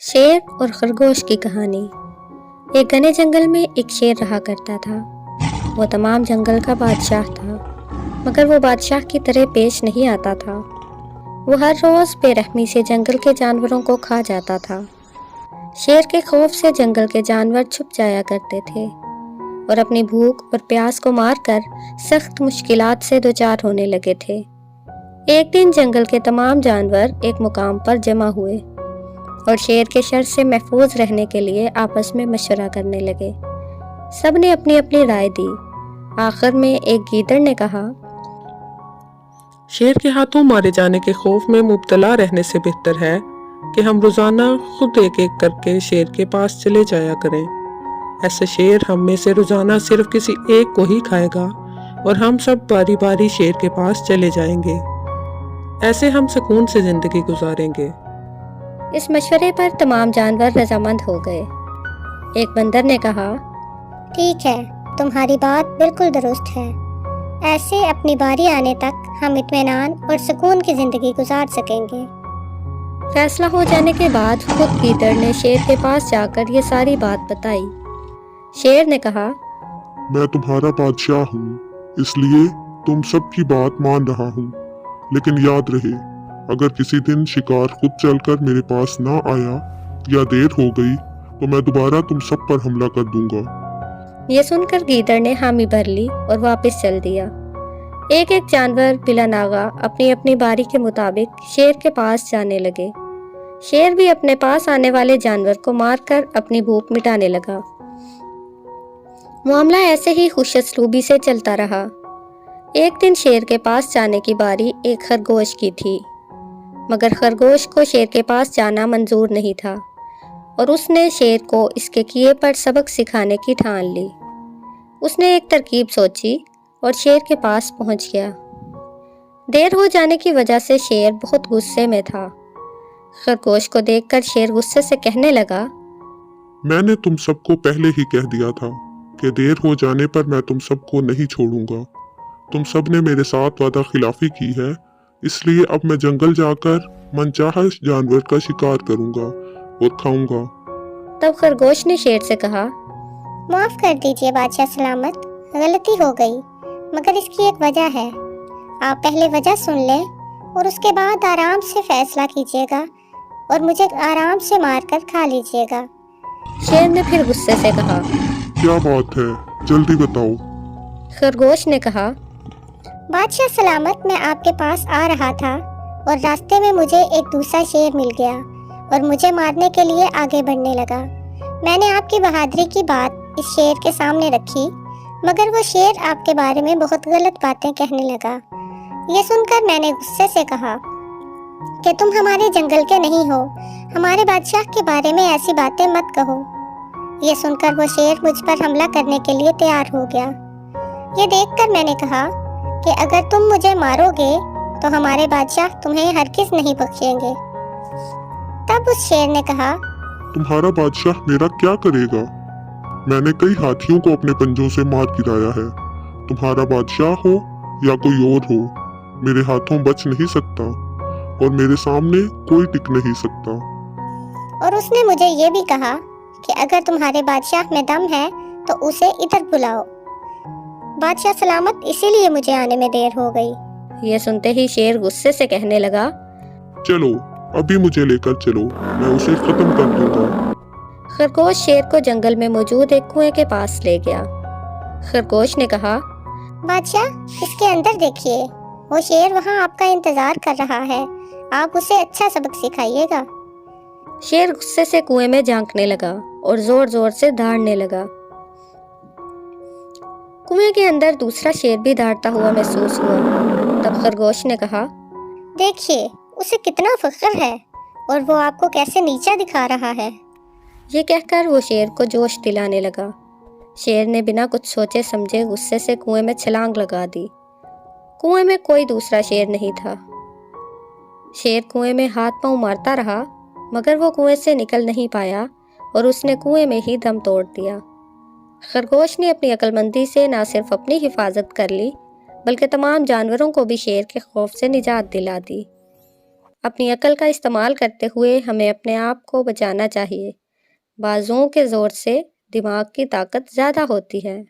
शेर और खरगोश की कहानी। एक घने जंगल में एक शेर रहा करता था। वो तमाम जंगल का बादशाह था, मगर वो बादशाह की तरह पेश नहीं आता था। वो हर रोज बेरहमी से जंगल के जानवरों को खा जाता था। शेर के खौफ से जंगल के जानवर छुप जाया करते थे और अपनी भूख और प्यास को मारकर सख्त मुश्किलात से दो चार होने लगे थे। एक दिन जंगल के तमाम जानवर एक मुकाम पर जमा हुए और शेर के शर से महफूज रहने के लिए आपस में मशवरा करने लगे। सब ने अपनी अपनी राय दी। आखिर में एक गीदड़ ने कहा, शेर के हाथों मारे जाने के खौफ में मुब्तला रहने से बेहतर है कि हम रोजाना खुद एक एक करके शेर के पास चले जाया करें। ऐसे शेर हम में से रोजाना सिर्फ किसी एक को ही खाएगा और हम सब बारी बारी शेर के पास चले जाएंगे। ऐसे हम सुकून से जिंदगी गुजारेंगे। इस मशवरे पर तमाम जानवर रजामंद हो गए। एक बंदर ने कहा, ठीक है, तुम्हारी बात बिल्कुल दुरुस्त है। ऐसे अपनी बारी आने तक हम इत्मीनान और सुकून की जिंदगी गुजार सकेंगे। फैसला हो जाने के बाद खुद गीदड़ ने शेर के पास जाकर ये सारी बात बताई। शेर ने कहा, मैं तुम्हारा बादशाह हूँ, इसलिए तुम सबकी बात मान रहा हूँ। लेकिन याद रहे, अगर किसी दिन शिकार खुद चलकर मेरे पास ना आया या देर हो गई तो मैं दोबारा तुम सब पर हमला कर दूंगा। ये सुनकर गीदड़ ने हामी भर ली और वापस चल दिया। एक एक जानवर बिला नागा अपनी अपनी बारी के मुताबिक शेर के पास जाने लगे। शेर भी अपने पास आने वाले जानवर को मारकर अपनी भूख मिटाने लगा। मामला ऐसे ही खुशअस्लूबी से चलता रहा। एक दिन शेर के पास जाने की बारी एक खरगोश की थी, मगर खरगोश को शेर के पास जाना मंजूर नहीं था और उसने शेर को इसके किए पर सबक सिखाने की ठान ली। उसने एक तरकीब सोची और शेर के पास पहुंच गया। देर हो जाने की वजह से शेर बहुत गुस्से में था। खरगोश को देखकर शेर गुस्से से कहने लगा, मैंने तुम सबको पहले ही कह दिया था कि देर हो जाने पर मैं तुम सबको नहीं छोड़ूंगा। तुम सब ने मेरे साथ वादा खिलाफी की है, इसलिए अब मैं जंगल जाकर मनचाहा जानवर का शिकार करूंगा और खाऊंगा। तब खरगोश ने शेर से कहा, माफ कर दीजिए बादशाह सलामत, गलती हो गई, मगर इसकी एक वजह है। आप पहले वजह सुन लें और उसके बाद आराम से फैसला कीजिएगा और मुझे आराम से मारकर खा लीजिएगा। शेर ने फिर गुस्से से कहा, क्या बात है, जल्दी बताओ। खरगोश ने कहा, बादशाह सलामत, मैं आपके पास आ रहा था और रास्ते में मुझे एक दूसरा शेर मिल गया और मुझे मारने के लिए आगे बढ़ने लगा। मैंने आपकी बहादुरी की बात इस शेर के सामने रखी, मगर वो शेर आपके बारे में बहुत गलत बातें कहने लगा। ये सुनकर मैंने गुस्से से कहा कि तुम हमारे जंगल के नहीं हो, हमारे बादशाह के बारे में ऐसी बातें मत कहो। ये सुनकर वो शेर मुझ पर हमला करने के लिए तैयार हो गया। ये देखकर मैंने कहा कि अगर तुम मुझे मारोगे तो हमारे बादशाह तुम्हें हरगिज नहीं बख्शेंगे। तब उस शेर ने कहा, तुम्हारा बादशाह मेरा क्या करेगा? मैंने कई हाथियों को अपने पंजों से मार गिराया है। तुम्हारा बादशाह हो या कोई और हो, मेरे हाथों बच नहीं सकता और मेरे सामने कोई टिक नहीं सकता। और उसने मुझे ये भी कहा कि अगर तुम्हारे बादशाह में दम है तो उसे इधर बुलाओ। बादशाह सलामत, इसीलिए मुझे आने में देर हो गई। यह सुनते ही शेर गुस्से से कहने लगा, चलो अभी मुझे लेकर चलो, मैं उसे खत्म कर दूंगा। खरगोश शेर को जंगल में मौजूद एक कुएं के पास ले गया। खरगोश ने कहा, बादशाह, इसके अंदर देखिए, वो शेर वहाँ आपका इंतजार कर रहा है। आप उसे अच्छा सबक सिखाइएगा। शेर गुस्से से कुएं में झांकने लगा और जोर जोर से दहाड़ने लगा। कुएं के अंदर दूसरा शेर भी दहाड़ता हुआ महसूस हुआ। तब खरगोश ने कहा, देखिए, उसे कितना फख्र है और वो आपको कैसे नीचा दिखा रहा है। ये कहकर वो शेर को जोश दिलाने लगा। शेर ने बिना कुछ सोचे समझे गुस्से से कुएं में छलांग लगा दी। कुएं में कोई दूसरा शेर नहीं था। शेर कुएं में हाथ पांव मारता रहा, मगर वो कुएं से निकल नहीं पाया और उसने कुएं में ही दम तोड़ दिया। खरगोश ने अपनी अक्लमंदी से न सिर्फ अपनी हिफाजत कर ली, बल्कि तमाम जानवरों को भी शेर के खौफ से निजात दिला दी। اپنی عقل کا استعمال کرتے ہوئے ہمیں اپنے آپ کو بچانا چاہیے۔ بازوؤں کے زور سے دماغ کی طاقت زیادہ ہوتی ہے۔